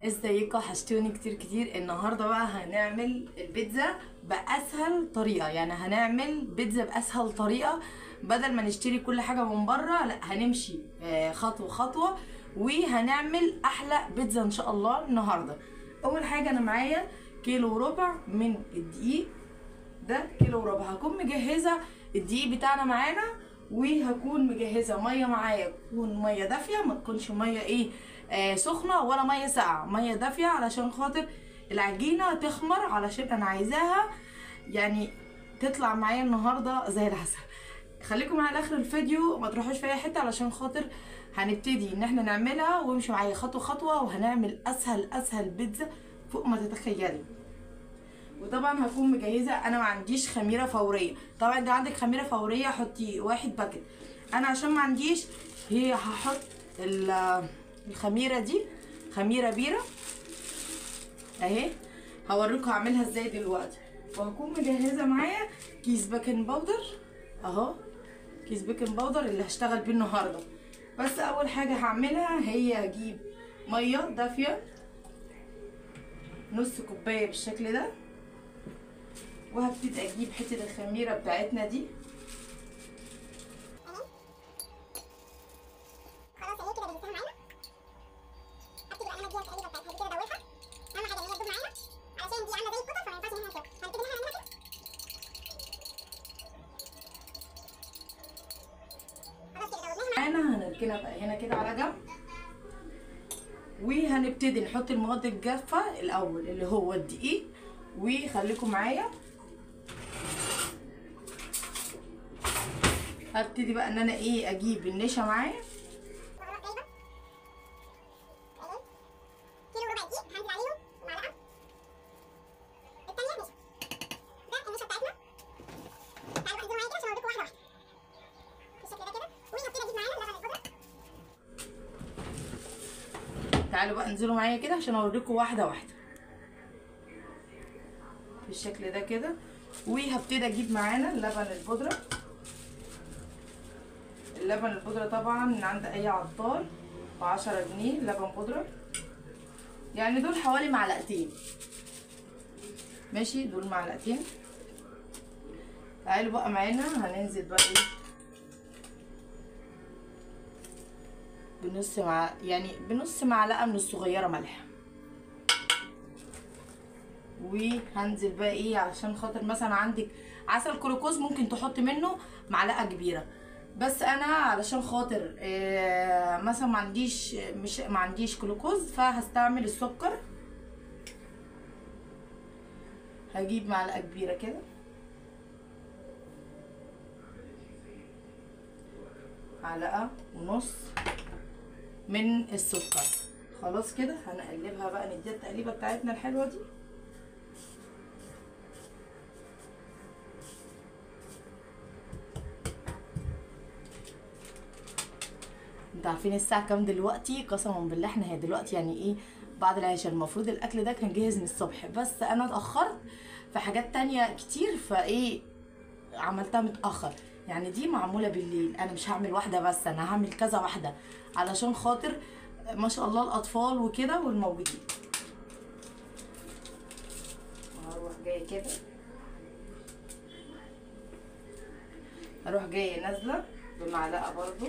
ازيكم؟ وحشتوني كتير كتير. النهارده بقى هنعمل البيتزا باسهل طريقه، يعني هنعمل بيتزا باسهل طريقه بدل ما نشتري كل حاجه من بره. لا، هنمشي خطوه خطوه وهنعمل احلى بيتزا ان شاء الله النهارده. اول حاجه انا معايا كيلو وربع من الدقيق، ده كيلو وربع. هكون مجهزه الدقيق بتاعنا معانا، وهكون مجهزه ميه معايا، تكون ميه دافيه، ما تكونش ميه سخنه ولا ميه ساقعه، ميه دافيه علشان خاطر العجينه تخمر، علشان انا عايزاها يعني تطلع معايا النهارده زي العسل. خليكم معايا لاخر الفيديو، ما تروحوش في اي حته، علشان خاطر هنبتدي ان احنا نعملها، وامشوا معايا خطوه خطوه، وهنعمل اسهل بيتزا فوق ما تتخيلي. وطبعا هكون مجهزه، انا ما عنديش خميره فوريه. طبعا انت عندك خميره فوريه حطي 1 باكت، انا عشان ما عنديش هي هحط الخميره دي خميره بيره اهي. هوريكم هعملها ازاي دلوقتي. وهكون مجهزه معايا كيس بيكنج باودر اهو، كيس بيكنج باودر اللي هشتغل بيه النهارده. بس اول حاجه هعملها هي هجيب ميه دافيه نص كوبايه بالشكل ده، وهبتدي اجيب حته الخميره بتاعتنا دي خلاص اهي كده جهزتها معانا. هبتدي بقى انا اديها التقليبه بتاعتها دي كده ادوبها. اهم حاجه ان هي تدوب معانا علشان دي عامله زي القطه، فما ينفعش ان احنا نسيبها. هنبتدي ان احنا نعملها كده. خلاص كده دوبناها معانا. هنركنها بقى هنا كده على جنب، وهنبتدي نحط المواد الجافه الاول اللي هو الدقيق. وخليكم معايا، هبتدي بقى ان انا اجيب النشا معايا. كيلو وربع دقيق هنزل عليهم معلقه الثانيه نشا. ده النشا بتاعتنا. تعالوا بقى انزلوا معايا كده عشان اوريكم واحده واحده بالشكل ده كده. وهبتدي اجيب معانا لبن البودره. تعالوا بقى انزلوا معايا كده عشان اوريكم واحده واحده بالشكل ده كده. وهبتدي اجيب معانا لبن البودره. اللبن البودره طبعا من عند اي عطار ب10 جنيه لبن بودره، يعني دول حوالي معلقتين. ماشي، دول معلقتين. تعالوا بقى معانا هننزل بقى بنص معلقه من الصغيره ملح. وهنزل بقى علشان خاطر مثلا عندك عسل كلوكوز ممكن تحط منه معلقه كبيره، بس انا علشان خاطر مثلا ما عنديش كلوكوز، فهستعمل السكر. هجيب معلقه كبيره كده، معلقه ونص من السكر. خلاص كده هنقلبها بقى، نديها التقليبه بتاعتنا الحلوه دي. انتوا عارفين الساعه كام دلوقتي؟ قسما بالله احنا هي دلوقتي يعني بعد العشاء. المفروض الاكل ده كان جاهز من الصبح، بس انا اتاخرت في حاجات تانية كتير، عملتها متاخر. يعني دي معموله بالليل، انا مش هعمل واحده بس، انا هعمل كذا واحده علشان خاطر ما شاء الله الاطفال وكده والموجودين. هروح جايه كده، هروح جايه نازله بمعلقه برضو.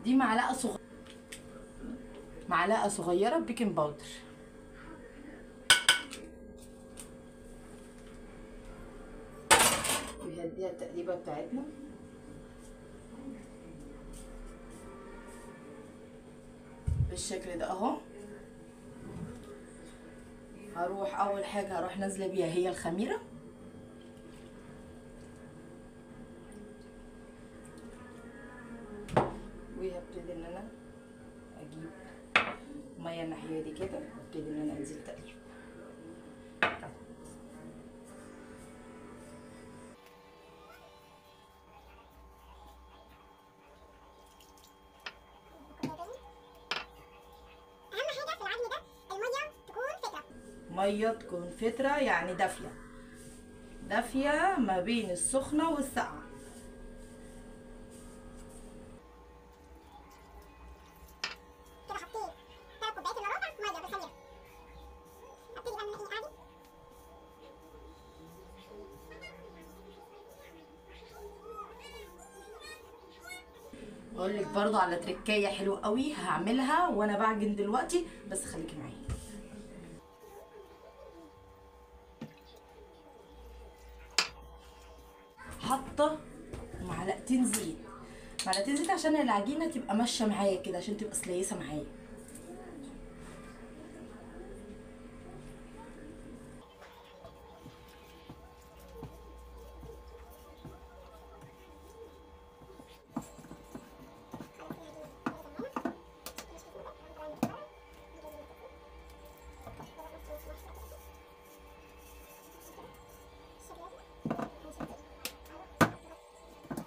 دي معلقه صغيره بيكنج باودر. وهديها التقليبه بتاعتنا. بالشكل ده اهو. اول حاجه هروح نازله بيها هي الخميره. وهبتدي ان انا اجيب ميه الناحيه دي كده، وابتدي ان انا انزل تقليب. ميه تكون فتره، يعني دافيه ما بين السخنه والساقعه. اقول لك برضو على تركايه حلوه قوي هعملها وانا بعجن دلوقتي، بس خليكي معايا. حاطه معلقتين زيت، معلقتين زيت عشان العجينه تبقى ماشيه معايا كده، عشان تبقى سليسه معايا.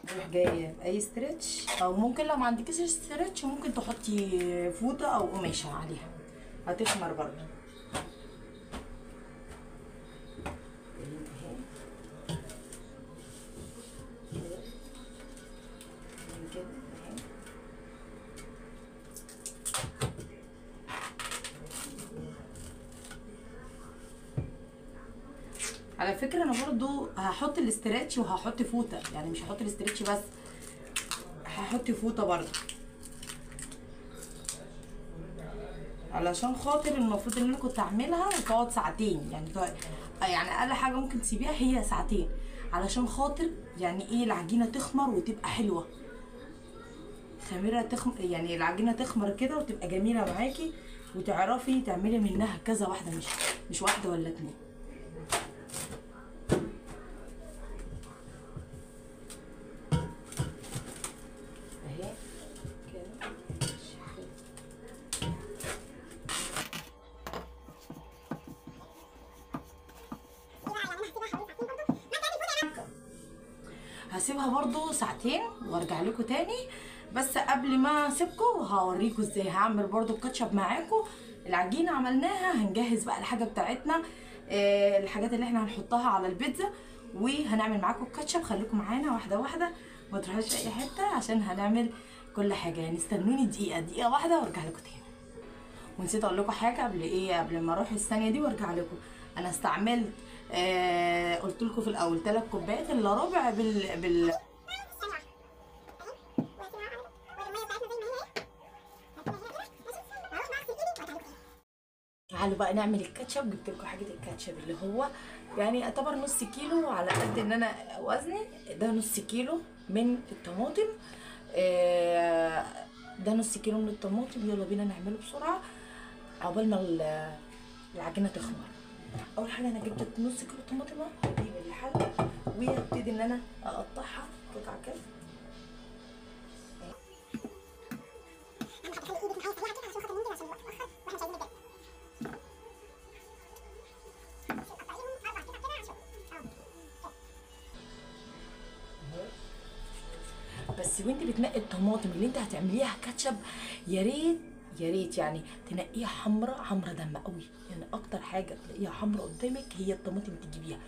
تروح جايه اي ستريتش، او ممكن لو ما عندكيش ستريتش ممكن تحطي فوطه او قماشه عليها هتخمر برضه. على فكره انا برضو هحط الاسترتش وهحط فوطه، يعني مش هحط الاسترتش بس، هحط فوطه برضو علشان خاطر المفروض ان انا كنت اعملها وتقعد ساعتين، يعني اقل حاجه ممكن تسيبيها هي ساعتين، علشان خاطر يعني ايه العجينه تخمر وتبقى حلوه، يعني العجينه تخمر كده وتبقى جميله معاكي، وتعرفي تعملي منها كذا واحده، مش واحده ولا اتنين. هسيبها برضو ساعتين وارجع لكم تاني، بس قبل ما اسيبكم هوريكم ازاي هعمل برضو الكاتشب معاكم. العجينه عملناها، هنجهز بقى الحاجه بتاعتنا، الحاجات اللي احنا هنحطها على البيتزا، وهنعمل معاكم الكاتشب. خليكم معانا واحده واحده، ما تروحوش في اي حته عشان هنعمل كل حاجه. يعني استنوني دقيقه واحده وارجع لكم تاني. ونسيت اقول لكم حاجه قبل ما اروح الثانيه دي وارجع لكم. انا استعملت قلت لكم في الاول 3 كوبايات الا ربع بال تعالوا بقى نعمل الكاتشب. جبت لكم حاجه الكاتشب اللي هو يعني يعتبر نص كيلو، على قد ان انا وزني ده نص كيلو من الطماطم. ده نص كيلو من الطماطم. يلا بينا نعمله بسرعه عقبال ما العجينه تخمر. اول حاجه انا جبت نص كيلو طماطم، هجيب الحله وابتدي ان انا اقطعها قطع كده. بس وانت بتنقي الطماطم اللي انت هتعمليها كاتشب، يا ريت يعني تنقيها حمرا دم قوي. يعني اكتر حاجه تلاقيها حمرا قدامك هي الطماطم تجيبيها،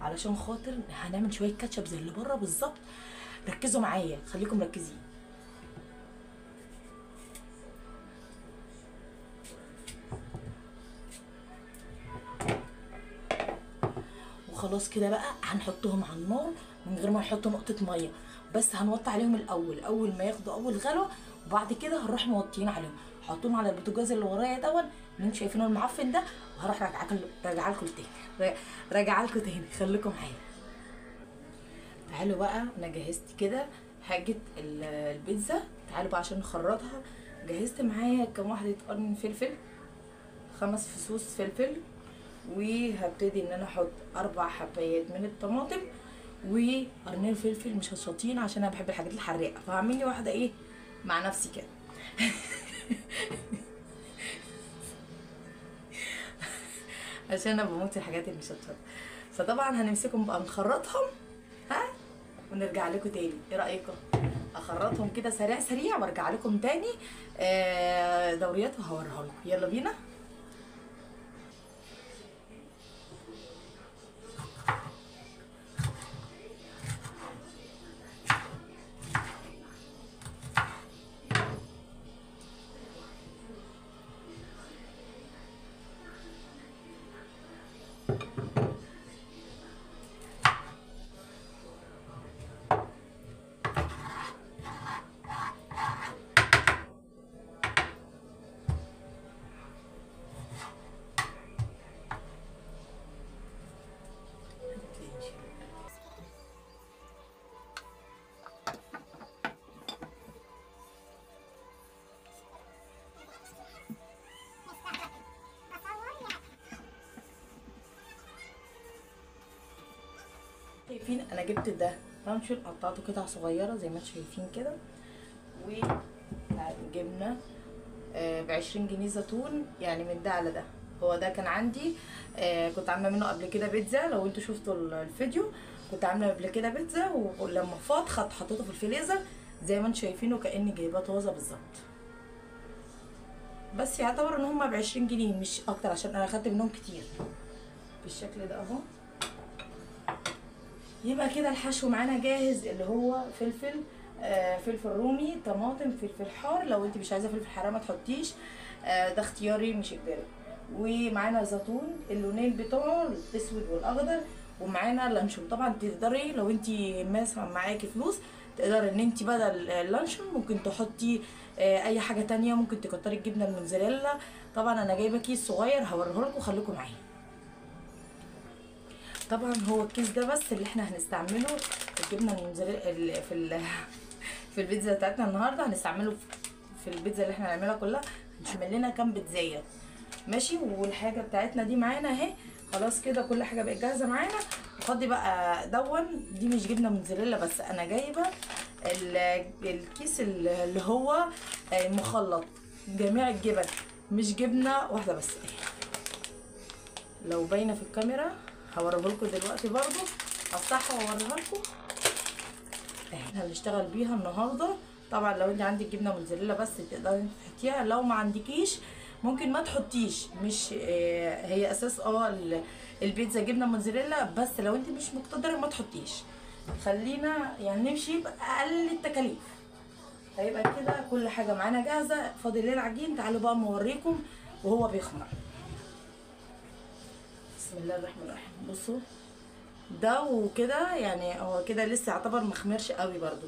علشان خاطر هنعمل شويه كاتشب زي اللي بره بالظبط. ركزوا معايا، خليكم مركزين. وخلاص كده بقى هنحطهم على النار من غير ما نحط نقطه ميه، بس هنوطي عليهم الاول، اول ما ياخدوا اول غلوه، وبعد كده هنروح موطيين عليهم. هحطهم على البوتاجاز اللي ورايا دون اللي انتوا شايفينه المعفن ده، وهروح راجعه لكم تاني. خليكم معايا. تعالوا بقى، انا جهزت كده حاجه البيتزا. تعالوا بقى عشان نخرطها. جهزت معايا كام واحده قرن فلفل، 5 فصوص فلفل، وهبتدي ان انا احط 4 حبايات من الطماطم وقرنين فلفل مش هشاطين، عشان انا بحب الحاجات الحراقه، فهعمل لي واحده ايه مع نفسي كده. عشان انا بموت الحاجات المشطشطه. فطبعا هنمسكهم بقى نخرطهم ونرجع لكم تاني. ايه رايكم اخرطهم كده سريع وارجع لكم تاني دوريات وهوريها لكم. يلا بينا. شايفين انا جبت ده لانشون، قطعته قطع صغيره زي ما انتم شايفين كده. وجبنا ب20 جنيه زيتون، يعني من ده على ده. هو ده كان عندي، كنت عامله منه قبل كده بيتزا. لو انتوا شفتوا الفيديو كنت عامله قبل كده بيتزا، ولما فاض حطيته في الفريزر زي ما انتوا شايفينه كاني جايباه طازه بالظبط. بس يعتبر ان هما ب20 جنيه مش اكتر، عشان انا اخدت منهم كتير بالشكل ده اهو. يبقى كده الحشو معانا جاهز، اللي هو فلفل، فلفل رومي، طماطم، فلفل حار. لو انت مش عايزه فلفل حار ما تحطيش، ده اختياري مش اجباري. ومعانا زيتون اللونين بتوعه الاسود والاخضر، ومعانا لانشون. طبعا تقدري لو انت مثلا معاكي فلوس تقدر ان انت بدل اللانشون ممكن تحطي اي حاجه تانية، ممكن تكتري الجبنه الموتزاريلا. طبعا انا جايبه كيس صغير هوريه لكم، خليكم معايا. طبعا هو الكيس ده بس اللي احنا هنستعمله في الجبنه الموتزاريلا في البيتزا بتاعتنا النهارده. هنستعمله في البيتزا اللي احنا هنعملها كلها. هنعمل لنا كام بيتزايه ماشي. والحاجه بتاعتنا دي معانا اهي، خلاص كده كل حاجه بقت جاهزه معانا. فاضي بقى دي مش جبنه موتزاريلا بس، انا جايبه الكيس اللي هو مخلط جميع الجبن، مش جبنه واحده بس. لو باينه في الكاميرا هوريه لكم دلوقتي برضو، افتحها واوريها لكم. احنا هنشتغل بيها النهارده. طبعا لو انت عندك جبنه موتزاريلا بس تقدري تحطيها، لو ما عندكيش ممكن ما تحطيش. مش هي اساس البيتزا جبنه موتزاريلا، بس لو انت مش مقتدره ما تحطيش. خلينا يعني نمشي باقل التكاليف. هيبقى كده كل حاجه معانا جاهزه، فاضل لنا العجين. تعالوا بقى اوريكم وهو بيخمر. بسم الله الرحمن الرحيم. بصوا ده وكده، يعني هو كده لسه يعتبر مخمرش قوي برضو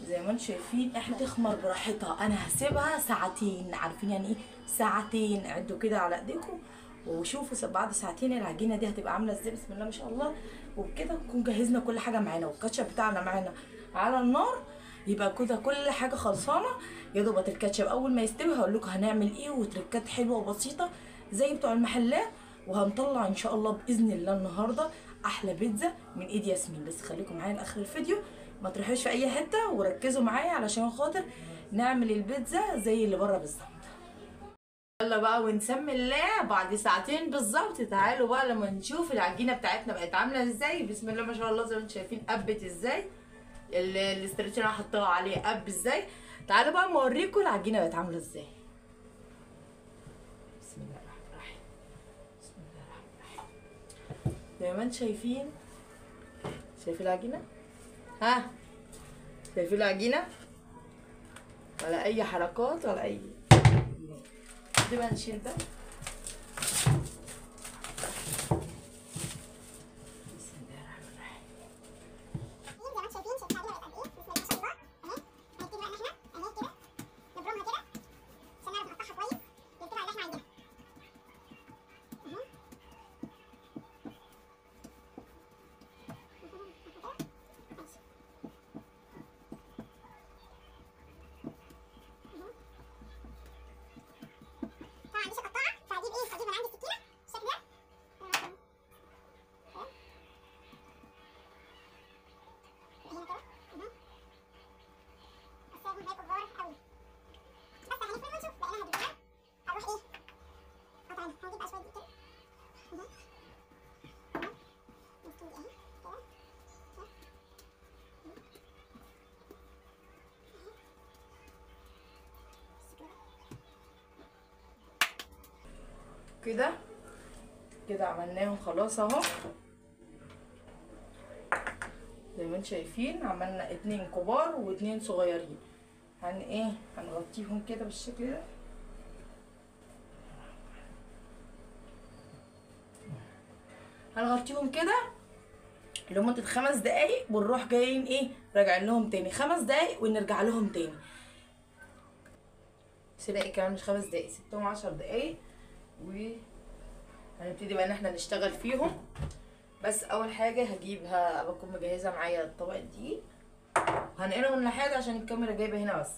زي ما انتم شايفين. احنا تخمر براحتها، انا هسيبها ساعتين. عارفين يعني ايه ساعتين؟ عدوا كده على ايديكم وشوفوا بعد ساعتين العجينه دي هتبقى عامله ازاي. بسم الله ما شاء الله. وبكده نكون جهزنا كل حاجه معانا، والكاتشب بتاعنا معانا على النار. يبقى كده كل حاجه خلصانه. يا دوبك الكاتشب اول ما يستوي هقول لكم هنعمل ايه، وتركات حلوه وبسيطه زي بتوع المحلات. وهنطلع ان شاء الله باذن الله النهارده احلى بيتزا من ايد ياسمين. بس خليكم معايا لاخر الفيديو، ما تروحوش في اي حته، وركزوا معايا علشان خاطر نعمل البيتزا زي اللي بره بالظبط. يلا بقى ونسمي الله. بعد ساعتين بالظبط تعالوا بقى لما نشوف العجينه بتاعتنا بقت عامله ازاي. بسم الله ما شاء الله زي ما انتم شايفين قبت ازاي، الاسترتش اللي انا حطاها عليه قب ازاي. تعالوا بقى اوريكم العجينه بقت عامله ازاي. بسم الله الرحمن الرحيم. بسم الله الرحمن الرحيم. زي ما انتم شايفين، شايفين العجينه؟ ها شايفين العجينه؟ ولا اي حركات ولا اي. دي بقى نشيل ده. بسم الله الرحمن الرحيم. زي ما انتم شايفين العجينه بقت قد ايه. بسم الله ما شاء الله اهي. هنبتدي بقى ان احنا اهي كده نبرمها كده عشان نعرف نقطعها كويس بالقطع اللي احنا عايزينها. طبعا مش هقطعها، فهجيب ايه؟ هجيب من عندي السكينه بالشكل ده. هنا كده. بس هي كبار قوي. بس هنفرد ونشوف لقيناها جبناها. هروح ايه؟ قطعنا. هنجيب بقى شويه دي كده. نفرد اهي كده. كده كده عملناهم خلاص اهو. زي ما انتم شايفين عملنا 2 كبار و2 صغيرين. هنغطيهم كده بالشكل ده. هنغطيهم كده لمدة 5 دقايق، ونروح جايين راجعين لهم تاني 5 دقايق ونرجع لهم تاني. 6 دقايق كمان، مش 5 دقايق، سبتهم 10 دقايق. هنبتدي بقى ان احنا نشتغل فيهم. بس اول حاجه بكون مجهزه معايا الطبق الدقيق، هنقلهم الناحيه عشان الكاميرا جايبه هنا بس.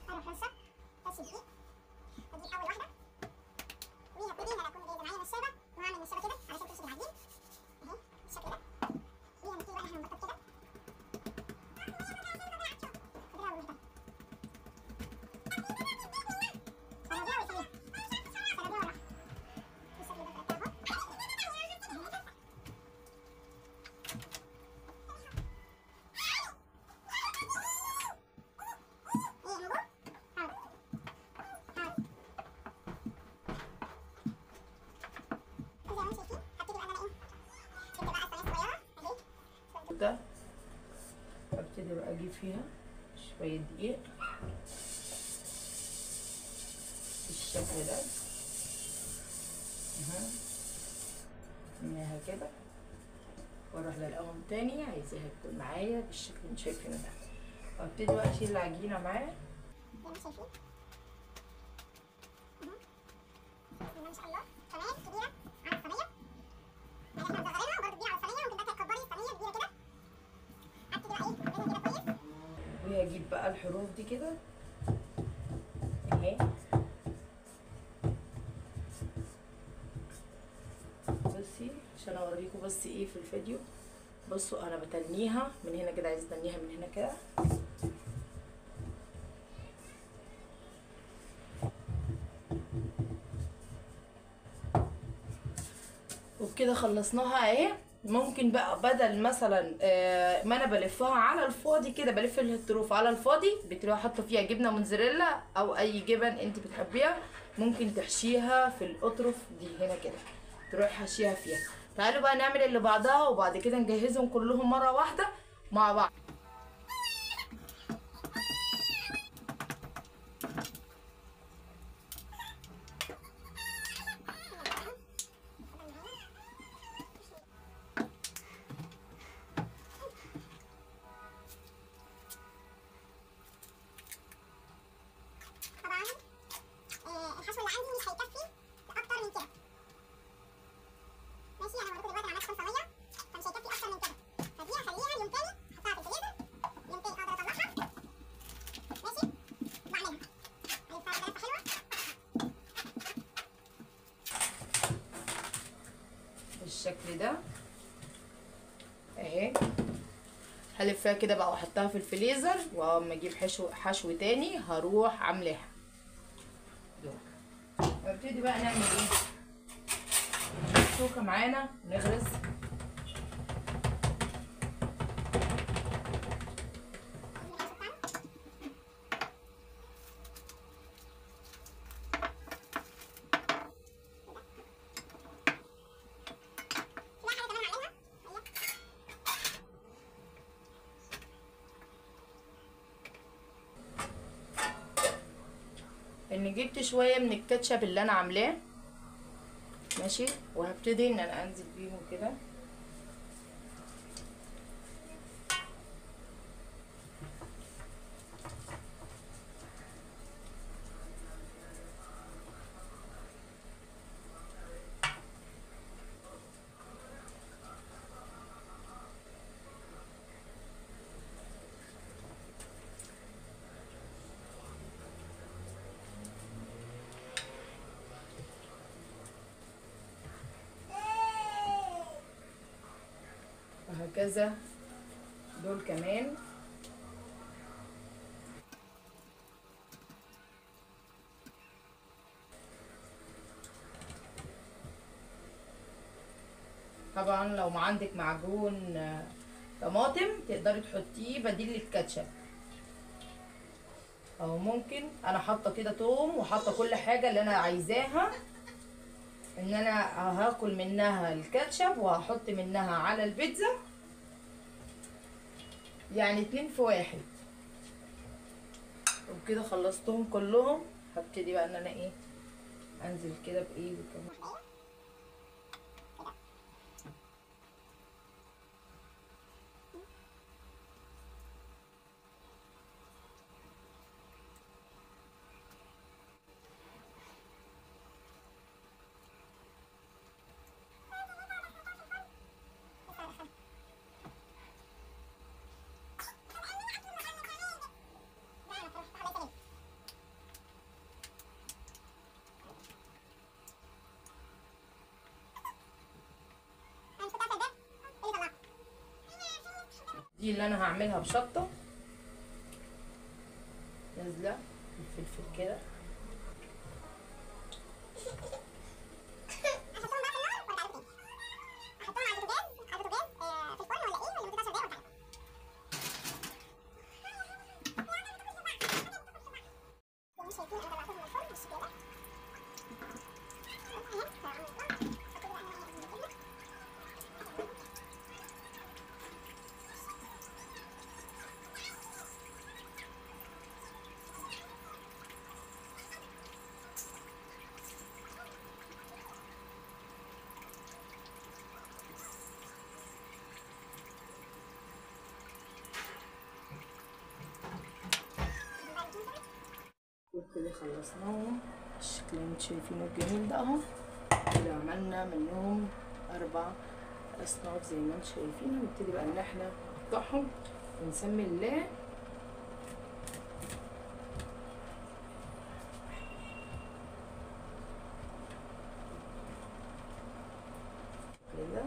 اروح رشه رشه دقيق. اجيب اول واحده وهبتدي ان انا اكون جايبه معايا نشابه وهعمل نشابه كده علشان تمسك العجين اهي بالشكل ده. وهنبتدي بقى احنا نبطط كده. ده ابتدي بقى اجيب فيها شويه دقيق بالشكل ده اها منها كده، واروح للقوام تاني عايزاها تكون معايا بالشكل اللي انتوا شايفينه ده، وابتدي بقى اشيل العجينه معايا زي ما شايفين ما شاء الله كمان كبيره على الصينيه. يعني احنا مصغرينها وبرده كبيره على الصينيه، ممكن بقى تكبري الصينيه كبيره كده. ابتدي بقى ايه اعملها كده كويس. وهجيب بقى الحروف دي كده اهي. بصي عشان اوريكم بس ايه في الفيديو. بصوا انا بتنيها من هنا كده، عايزه اتنيها من هنا كده وبكده خلصناها اهي. ممكن بقى بدل مثلا ما انا بلفها على الفاضي كده، بلف الطروف على الفاضي، بتروحي حاطه فيها جبنه موتزاريلا او اي جبن انت بتحبيها، ممكن تحشيها في الاطرف دي هنا كده، تروحي حاشيها فيها. تعالوا بقى نعمل اللي بعدها وبعد كده نجهزهم كلهم مره واحده مع بعض. طبعا الحشو اللي عندي مش هيكفي اكتر من كده. ماشي انا هوريكم دلوقتي عملت كام صينيه، فمش هيكفي اكتر من كده. فدي هخليها اليوم تاني احطها في الفريزر، يوم تاني اقدر اطلعها. ماشي بعملها هيبقى لفه حلوه بالشكل ده اهي. هلفها كده بقى واحطها في الفريزر، واما اجيب حشو تاني هروح عاملاها. نبتدي بقى نعمل ايه؟ الشوكه معانا نغرز ان جبت شويه من الكاتشب اللي انا عاملاه ماشي، وهبتدي ان انا انزل بيهم كده وهكذا دول كمان. طبعا لو ما عندك معجون طماطم تقدري تحطيه بديل للكاتشب، او ممكن انا حاطه كده توم وحاطه كل حاجه اللي انا عايزاها ان انا هاكل منها الكاتشب وهحط منها على البيتزا، يعني 2 في 1. وبكده خلصتهم كلهم. هبتدي بقى ان انا ايه انزل كده بايه بكم. دي اللي انا هعملها بشطه نازله الفلفل كده. وكده خلصناهم الشكل اللي انتوا شايفينه الجميل ده اهو. كده عملنا منهم 4 اصناف زي ما انتوا شايفين. نبتدي بقى ان احنا نقطعهم ونسمي الله. كده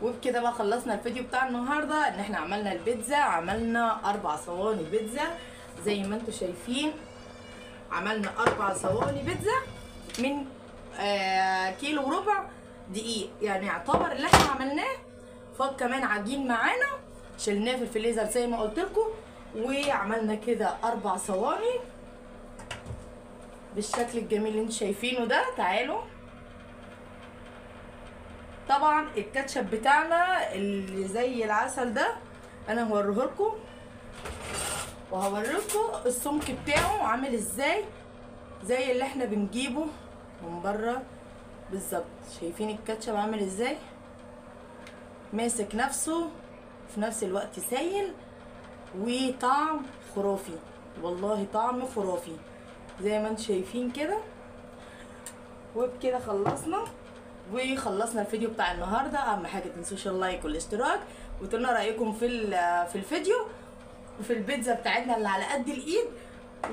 وبكده بقى خلصنا الفيديو بتاع النهارده. ان احنا عملنا البيتزا، عملنا 4 صواني بيتزا زي ما انتوا شايفين. عملنا 4 صواني بيتزا من كيلو وربع دقيق، يعني يعتبر اللي احنا عملناه. فاض كمان عجين معانا شلناه في الفريزر زي ما قلت لكم. وعملنا كده 4 صواني بالشكل الجميل اللي انتوا شايفينه ده. تعالوا. طبعا الكاتشب بتاعنا اللي زي العسل ده انا هوريه لكم، وهوريكم السمك بتاعه عامل ازاي، زي اللي احنا بنجيبه من بره بالظبط. شايفين الكاتشب عامل ازاي، ماسك نفسه في نفس الوقت سايل، وطعم خرافي والله، طعم خرافي زي ما انتم شايفين كده. وبكده خلصنا الفيديو بتاع النهارده. اهم حاجه تنسوش اللايك والاشتراك، وتقولوا رايكم في الفيديو وفي البيتزا بتاعتنا اللي على قد الايد.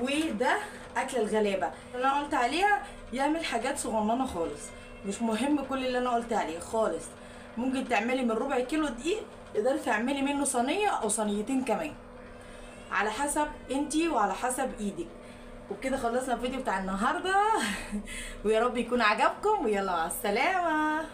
وده اكل الغلابه اللي انا قلت عليها، يعمل حاجات صغننه خالص، مش مهم كل اللي انا قلت عليه خالص. ممكن تعملي من ربع كيلو دقيق تقدري تعملي منه صينيه او صينيتين كمان، على حسب انتي وعلى حسب ايدك. وبكده خلصنا الفيديو بتاع النهارده ويا رب يكون عجبكم، ويلا مع السلامه.